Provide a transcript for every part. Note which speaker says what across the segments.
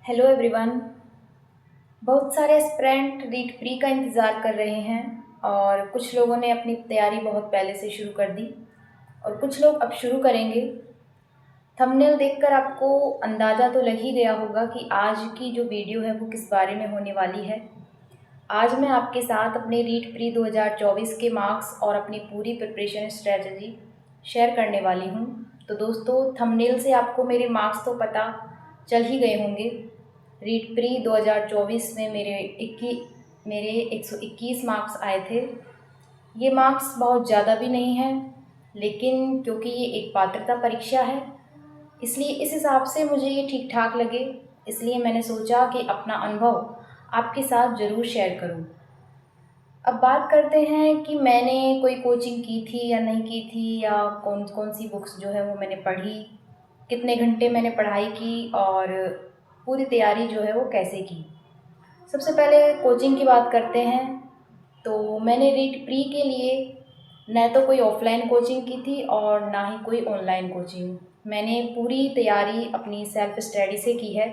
Speaker 1: Hello everyone. बहुत सारे aspirant REET pre का इंतज़ार कर रहे हैं और कुछ लोगों ने अपनी तैयारी बहुत पहले से शुरू कर दी और कुछ लोग अब शुरू करेंगे। थंबनेल देखकर आपको अंदाज़ा तो लग ही गया होगा कि आज की जो वीडियो है वो किस बारे में होने वाली है। आज मैं आपके साथ अपने रीट प्री 2024 के मार्क्स और अपनी पूरी प्रिपरेशन स्ट्रेटजी शेयर करने वाली हूँ। तो दोस्तों, थंबनेल से आपको मेरे मार्क्स तो पता चल ही गए होंगे। रीट प्री 2024 में मेरे 121 मार्क्स आए थे। ये मार्क्स बहुत ज़्यादा भी नहीं हैं, लेकिन क्योंकि ये एक पात्रता परीक्षा है इसलिए इस हिसाब से मुझे ये ठीक ठाक लगे। इसलिए मैंने सोचा कि अपना अनुभव आपके साथ ज़रूर शेयर करूं। अब बात करते हैं कि मैंने कोई कोचिंग की थी या नहीं की थी, या कौन कौन सी बुक्स जो है वो मैंने पढ़ी, कितने घंटे मैंने पढ़ाई की और पूरी तैयारी जो है वो कैसे की। सबसे पहले कोचिंग की बात करते हैं। तो मैंने रीट प्री के लिए न तो कोई ऑफलाइन कोचिंग की थी और ना ही कोई ऑनलाइन कोचिंग। मैंने पूरी तैयारी अपनी सेल्फ स्टडी से की है।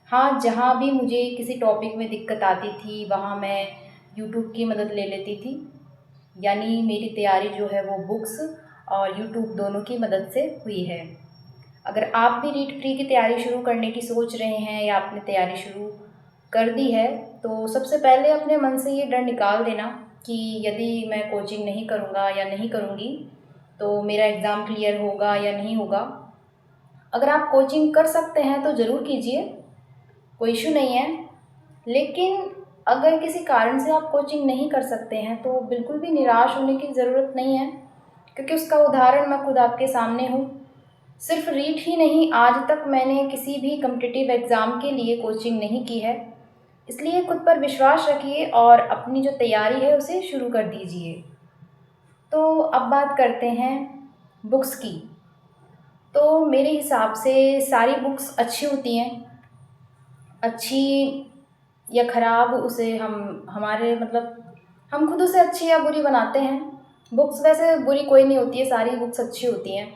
Speaker 1: हाँ, जहाँ भी मुझे किसी टॉपिक में दिक्कत आती थी वहाँ मैं यूट्यूब की मदद ले लेती थी। यानी मेरी तैयारी जो है वो बुक्स और यूट्यूब दोनों की मदद से हुई है। अगर आप भी रीट प्री की तैयारी शुरू करने की सोच रहे हैं या आपने तैयारी शुरू कर दी है, तो सबसे पहले अपने मन से ये डर निकाल देना कि यदि मैं कोचिंग नहीं करूँगा या नहीं करूँगी तो मेरा एग्ज़ाम क्लियर होगा या नहीं होगा। अगर आप कोचिंग कर सकते हैं तो ज़रूर कीजिए, कोई इशू नहीं है। लेकिन अगर किसी कारण से आप कोचिंग नहीं कर सकते हैं तो बिल्कुल भी निराश होने की ज़रूरत नहीं है, क्योंकि उसका उदाहरण मैं खुद आपके सामने हूँ। सिर्फ रीट ही नहीं, आज तक मैंने किसी भी कॉम्पिटिटिव एग्ज़ाम के लिए कोचिंग नहीं की है। इसलिए खुद पर विश्वास रखिए और अपनी जो तैयारी है उसे शुरू कर दीजिए। तो अब बात करते हैं बुक्स की। तो मेरे हिसाब से सारी बुक्स अच्छी होती हैं। अच्छी या ख़राब उसे हम हमारे मतलब हम खुद उसे अच्छी या बुरी बनाते हैं। बुक्स वैसे बुरी कोई नहीं होती है, सारी बुक्स अच्छी होती हैं।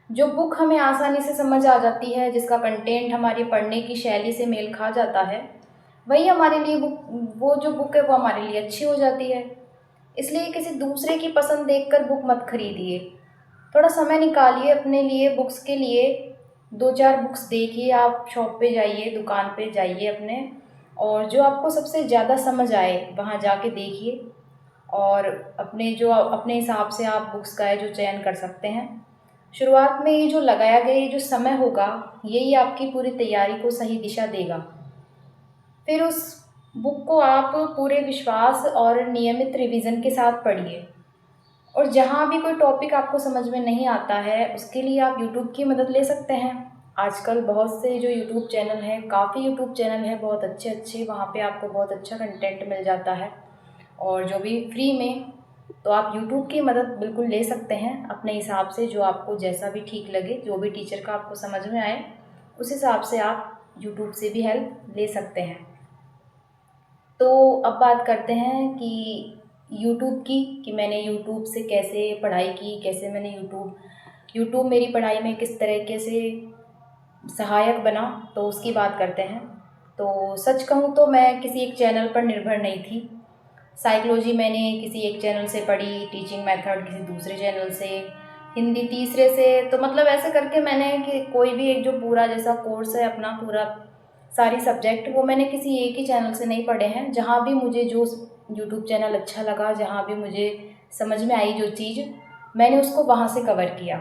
Speaker 1: जो बुक हमें आसानी से समझ आ जाती है, जिसका कंटेंट हमारी पढ़ने की शैली से मेल खा जाता है, वही हमारे लिए वो जो बुक है वो हमारे लिए अच्छी हो जाती है। इसलिए किसी दूसरे की पसंद देखकर बुक मत खरीदिए। थोड़ा समय निकालिए अपने लिए, बुक्स के लिए। 2-4 बुक्स देखिए, आप शॉप पे जाइए, दुकान पे जाइए अपने, और जो आपको सबसे ज़्यादा समझ आए वहाँ जाके देखिए और अपने हिसाब से आप बुक्स का है जो चयन कर सकते हैं। शुरुआत में ये जो लगाया गया ये जो समय होगा, यही आपकी पूरी तैयारी को सही दिशा देगा। फिर उस बुक को आप पूरे विश्वास और नियमित रिवीजन के साथ पढ़िए। और जहाँ भी कोई टॉपिक आपको समझ में नहीं आता है उसके लिए आप यूट्यूब की मदद ले सकते हैं। आजकल बहुत से जो यूट्यूब चैनल हैं, काफ़ी यूट्यूब चैनल हैं बहुत अच्छे अच्छे, वहाँ पे आपको बहुत अच्छा कंटेंट मिल जाता है और जो भी फ्री में। तो आप यूट्यूब की मदद बिल्कुल ले सकते हैं अपने हिसाब से, जो आपको जैसा भी ठीक लगे, जो भी टीचर का आपको समझ में आए उस हिसाब से आप यूट्यूब से भी हेल्प ले सकते हैं। तो अब बात करते हैं कि यूट्यूब की, कि मैंने यूट्यूब से कैसे पढ़ाई की, कैसे मैंने यूट्यूब मेरी पढ़ाई में किस तरीके से सहायक बना, तो उसकी बात करते हैं। तो सच कहूँ तो मैं किसी एक चैनल पर निर्भर नहीं थी। साइकोलॉजी मैंने किसी एक चैनल से पढ़ी, टीचिंग मेथड किसी दूसरे चैनल से, हिंदी तीसरे से। तो मतलब ऐसे करके मैंने कि कोई भी एक जो पूरा जैसा कोर्स है अपना पूरा सारी सब्जेक्ट, वो मैंने किसी एक ही चैनल से नहीं पढ़े हैं। जहाँ भी मुझे जो यूट्यूब चैनल अच्छा लगा, जहाँ भी मुझे समझ में आई जो चीज़, मैंने उसको वहाँ से कवर किया।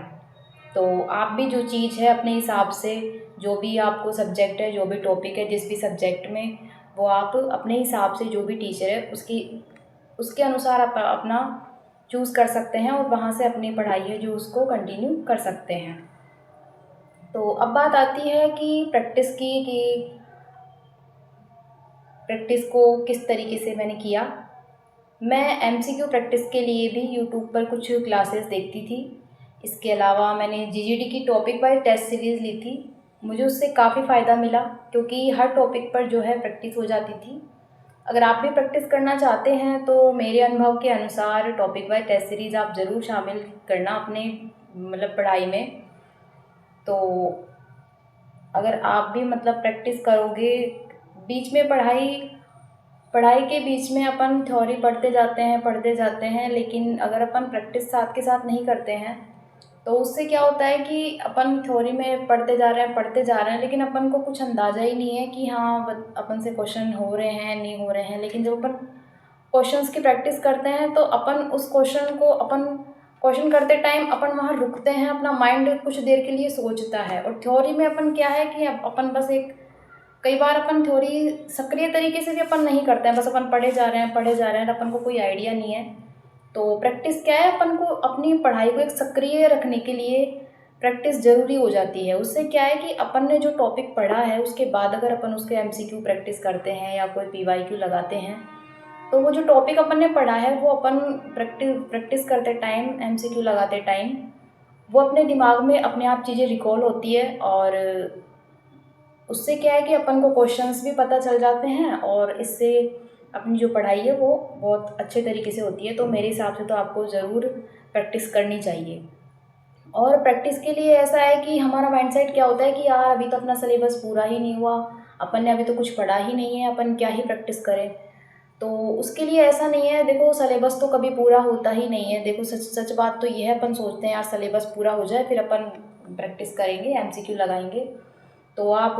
Speaker 1: तो आप भी जो चीज़ है अपने हिसाब से, जो भी आपको सब्जेक्ट है, जो भी टॉपिक है जिस भी सब्जेक्ट में, वो आप अपने हिसाब से जो भी टीचर है उसके अनुसार आप अपना चूज़ कर सकते हैं और वहाँ से अपनी पढ़ाई है जो उसको कंटिन्यू कर सकते हैं। तो अब बात आती है कि प्रैक्टिस की, कि प्रैक्टिस को किस तरीके से मैंने किया। मैं एमसीक्यू प्रैक्टिस के लिए भी यूट्यूब पर कुछ क्लासेस देखती थी। इसके अलावा मैंने जीजीडी की टॉपिक वाइज टेस्ट सीरीज़ ली थी। मुझे उससे काफ़ी फ़ायदा मिला, क्योंकि हर टॉपिक पर जो है प्रैक्टिस हो जाती थी। अगर आप भी प्रैक्टिस करना चाहते हैं तो मेरे अनुभव के अनुसार टॉपिक वाइज टेस्ट सीरीज़ आप ज़रूर शामिल करना अपने मतलब पढ़ाई में। तो अगर आप भी मतलब प्रैक्टिस करोगे, बीच में पढ़ाई पढ़ाई के बीच में अपन थ्योरी पढ़ते जाते हैं, लेकिन अगर अपन प्रैक्टिस साथ के साथ नहीं करते हैं तो उससे क्या होता है कि अपन थ्योरी में पढ़ते जा रहे हैं, लेकिन अपन को कुछ अंदाज़ा ही नहीं है कि हाँ अपन से क्वेश्चन हो रहे हैं नहीं हो रहे हैं। लेकिन जब अपन क्वेश्चंस की प्रैक्टिस करते हैं तो अपन क्वेश्चन करते टाइम अपन वहाँ रुकते हैं, अपना माइंड कुछ देर के लिए सोचता है। और थ्योरी में अपन क्या है कि अपन बस एक, कई बार अपन थ्योरी सक्रिय तरीके से भी अपन नहीं करते हैं, बस अपन पढ़े जा रहे हैं, अपन को कोई आइडिया नहीं है। तो प्रैक्टिस क्या है, अपन को अपनी पढ़ाई को एक सक्रिय रखने के लिए प्रैक्टिस ज़रूरी हो जाती है। उससे क्या है कि अपन ने जो टॉपिक पढ़ा है उसके बाद अगर अपन उसके एमसीक्यू प्रैक्टिस करते हैं या कोई पीवाईक्यू लगाते हैं, तो वो जो टॉपिक अपन ने पढ़ा है वो अपन प्रैक्टिस करते टाइम, एमसीक्यू लगाते टाइम, वो अपने दिमाग में अपने आप चीज़ें रिकॉल होती है। और उससे क्या है कि अपन को क्वेश्चंस भी पता चल जाते हैं और इससे अपनी जो पढ़ाई है वो बहुत अच्छे तरीके से होती है। तो मेरे हिसाब से तो आपको ज़रूर प्रैक्टिस करनी चाहिए। और प्रैक्टिस के लिए ऐसा है कि हमारा माइंडसेट क्या होता है कि यार अभी तो अपना सिलेबस पूरा ही नहीं हुआ, अपन ने अभी तो कुछ पढ़ा ही नहीं है, अपन क्या ही प्रैक्टिस करें। तो उसके लिए ऐसा नहीं है, देखो सिलेबस तो कभी पूरा होता ही नहीं है। देखो सच सच बात तो ये है, अपन सोचते हैं यार सिलेबस पूरा हो जाए फिर अपन प्रैक्टिस करेंगे, एमसीक्यू लगाएंगे। तो आप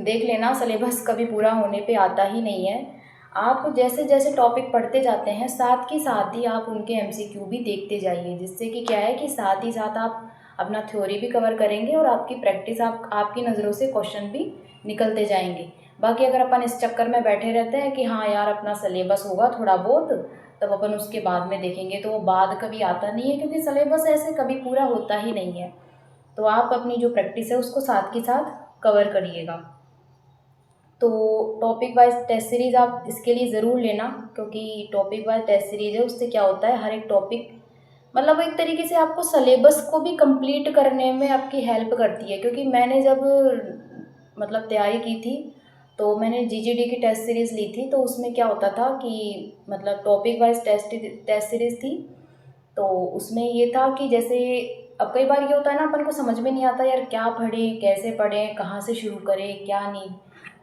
Speaker 1: देख लेना सिलेबस कभी पूरा होने पे आता ही नहीं है। आप जैसे जैसे टॉपिक पढ़ते जाते हैं साथ ही आप उनके एमसीक्यू भी देखते जाइए, जिससे कि क्या है कि साथ ही साथ आप अपना थ्योरी भी कवर करेंगे और आपकी प्रैक्टिस, आपकी नज़रों से क्वेश्चन भी निकलते जाएंगे। बाकी अगर अपन इस चक्कर में बैठे रहते हैं कि हाँ यार अपना सिलेबस होगा थोड़ा बहुत, तब अपन उसके बाद में देखेंगे, तो वो बाद कभी आता नहीं है, क्योंकि सिलेबस ऐसे कभी पूरा होता ही नहीं है। तो आप अपनी जो प्रैक्टिस है उसको साथ के साथ कवर करिएगा। तो टॉपिक वाइज टेस्ट सीरीज़ आप इसके लिए ज़रूर लेना, क्योंकि टॉपिक वाइज टेस्ट सीरीज़ है, उससे क्या होता है हर एक टॉपिक मतलब एक तरीके से आपको सिलेबस को भी कंप्लीट करने में आपकी हेल्प करती है। क्योंकि मैंने जब मतलब तैयारी की थी तो मैंने जीजीडी की टेस्ट सीरीज़ ली थी, तो उसमें क्या होता था कि मतलब टॉपिक वाइज टेस्ट सीरीज़ थी। तो उसमें ये था कि जैसे अब कई बार ये होता है ना, अपन को समझ में नहीं आता यार क्या पढ़ें, कैसे पढ़ें, कहाँ से शुरू करें, क्या नहीं।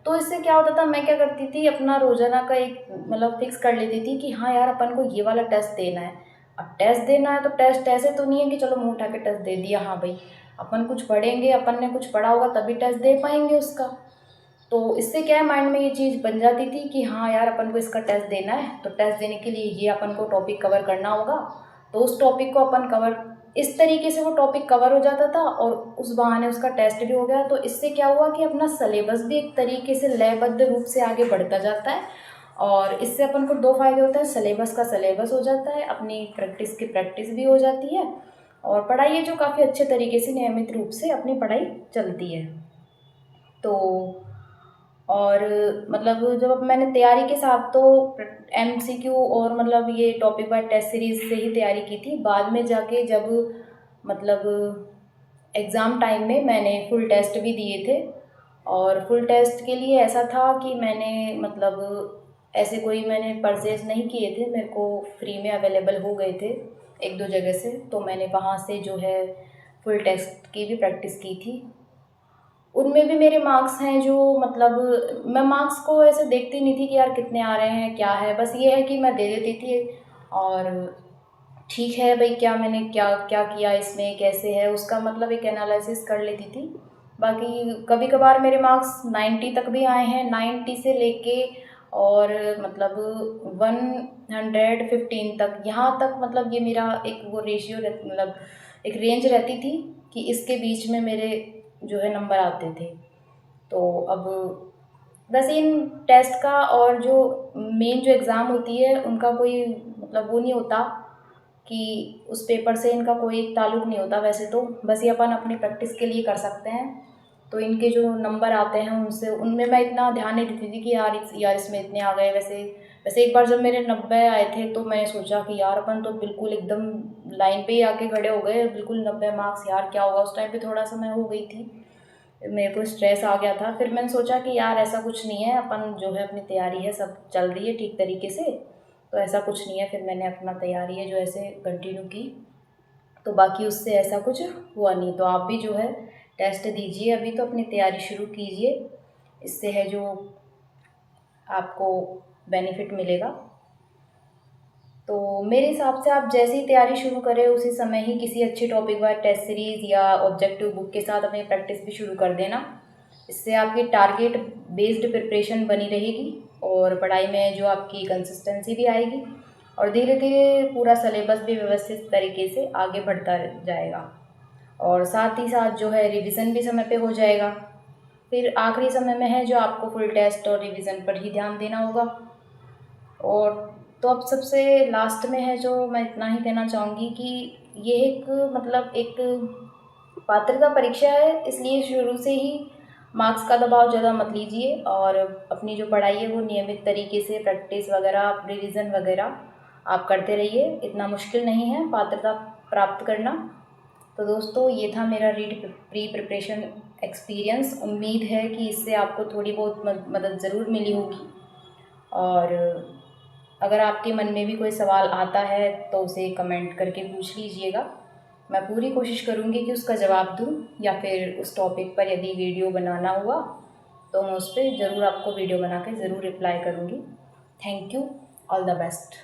Speaker 1: तो इससे क्या होता था, मैं क्या करती थी अपना रोज़ाना का एक मतलब फिक्स कर लेती थी कि हाँ यार अपन को ये वाला टेस्ट देना है। अब टेस्ट देना है तो टेस्ट ऐसे तो नहीं है कि चलो मुँह उठा के टेस्ट दे दिया, हाँ भाई अपन कुछ पढ़ेंगे, अपन ने कुछ पढ़ा होगा तभी टेस्ट दे पाएंगे उसका। तो इससे क्या है माइंड में ये चीज़ बन जाती थी कि हाँ यार अपन को इसका टेस्ट देना है, तो टेस्ट देने के लिए ये अपन को टॉपिक कवर करना होगा। तो उस टॉपिक को अपन कवर, इस तरीके से वो टॉपिक कवर हो जाता था और उस बहाने उसका टेस्ट भी हो गया। तो इससे क्या हुआ कि अपना सिलेबस भी एक तरीके से लयबद्ध रूप से आगे बढ़ता जाता है। और इससे अपन को दो फायदे होते हैं, सिलेबस का सिलेबस हो जाता है, अपनी प्रैक्टिस की प्रैक्टिस भी हो जाती है, और पढ़ाई है जो काफ़ी अच्छे तरीके से नियमित रूप से अपनी पढ़ाई चलती है। तो और मतलब जब अब मैंने तैयारी के साथ तो एमसीक्यू और मतलब ये टॉपिक वाइज टेस्ट सीरीज़ से ही तैयारी की थी। बाद में जाके जब मतलब एग्ज़ाम टाइम में मैंने फुल टेस्ट भी दिए थे। और फुल टेस्ट के लिए ऐसा था कि मैंने मतलब ऐसे कोई मैंने परचेज़ नहीं किए थे, मेरे को फ्री में अवेलेबल हो गए थे एक दो जगह से, तो मैंने वहाँ से जो है फुल टेस्ट की भी प्रैक्टिस की थी। उनमें भी मेरे मार्क्स हैं जो मतलब मैं मार्क्स को ऐसे देखती नहीं थी कि यार कितने आ रहे हैं क्या है, बस ये है कि मैं दे देती थी और ठीक है भाई क्या मैंने क्या क्या किया इसमें, कैसे है उसका मतलब एक एनालिसिस कर लेती थी। बाकी कभी कभार मेरे मार्क्स 90 तक भी आए हैं, 90 से लेके और मतलब 115 तक, यहाँ तक मतलब ये मेरा एक वो रेशियो मतलब एक रेंज रहती थी कि इसके बीच में मेरे जो है नंबर आते थे। तो अब वैसे इन टेस्ट का और जो मेन जो एग्ज़ाम होती है उनका कोई मतलब वो नहीं होता कि उस पेपर से इनका कोई ताल्लुक़ नहीं होता। वैसे तो बस ये अपन अपनी प्रैक्टिस के लिए कर सकते हैं। तो इनके जो नंबर आते हैं उनसे उनमें मैं इतना ध्यान नहीं देती थी कि यार इसमें इतने आ गए। वैसे वैसे एक बार जब मेरे 90 आए थे तो मैंने सोचा कि यार अपन तो बिल्कुल एकदम लाइन पे ही आके खड़े हो गए, बिल्कुल 90 मार्क्स, यार क्या होगा। उस टाइम पे थोड़ा सा मैं हो गई थी, मेरे को स्ट्रेस आ गया था। फिर मैंने सोचा कि यार ऐसा कुछ नहीं है, अपन जो है अपनी तैयारी है सब चल रही है ठीक तरीके से, तो ऐसा कुछ नहीं है। फिर मैंने अपना तैयारी है जो ऐसे कंटिन्यू की, तो बाकी उससे ऐसा कुछ हुआ नहीं। तो आप भी जो है टेस्ट दीजिए, अभी तो अपनी तैयारी शुरू कीजिए, इससे है जो आपको बेनिफिट मिलेगा। तो मेरे हिसाब से आप जैसे ही तैयारी शुरू करें उसी समय ही किसी अच्छे टॉपिक वाइज टेस्ट सीरीज़ या ऑब्जेक्टिव बुक के साथ अपनी प्रैक्टिस भी शुरू कर देना। इससे आपकी टारगेट बेस्ड प्रिपरेशन बनी रहेगी और पढ़ाई में जो आपकी कंसिस्टेंसी भी आएगी और धीरे धीरे पूरा सिलेबस भी व्यवस्थित तरीके से आगे बढ़ता जाएगा। और साथ ही साथ जो है रिवीजन भी समय पे हो जाएगा। फिर आखिरी समय में है जो आपको फुल टेस्ट और रिवीजन पर ही ध्यान देना होगा। और तो अब सबसे लास्ट में है जो मैं इतना ही कहना चाहूँगी कि ये एक मतलब एक पात्रता परीक्षा है, इसलिए शुरू से ही मार्क्स का दबाव ज़्यादा मत लीजिए और अपनी जो पढ़ाई है वो नियमित तरीके से प्रैक्टिस वगैरह रिवीजन वगैरह आप करते रहिए। इतना मुश्किल नहीं है पात्रता प्राप्त करना। तो दोस्तों ये था मेरा रीड प्री प्रिपरेशन एक्सपीरियंस। उम्मीद है कि इससे आपको थोड़ी बहुत मदद ज़रूर मिली होगी। और अगर आपके मन में भी कोई सवाल आता है तो उसे कमेंट करके पूछ लीजिएगा। मैं पूरी कोशिश करूँगी कि उसका जवाब दूँ, या फिर उस टॉपिक पर यदि वीडियो बनाना हुआ तो मैं उस पर ज़रूर आपको वीडियो बना के ज़रूर रिप्लाई करूँगी। Thank you. All the best.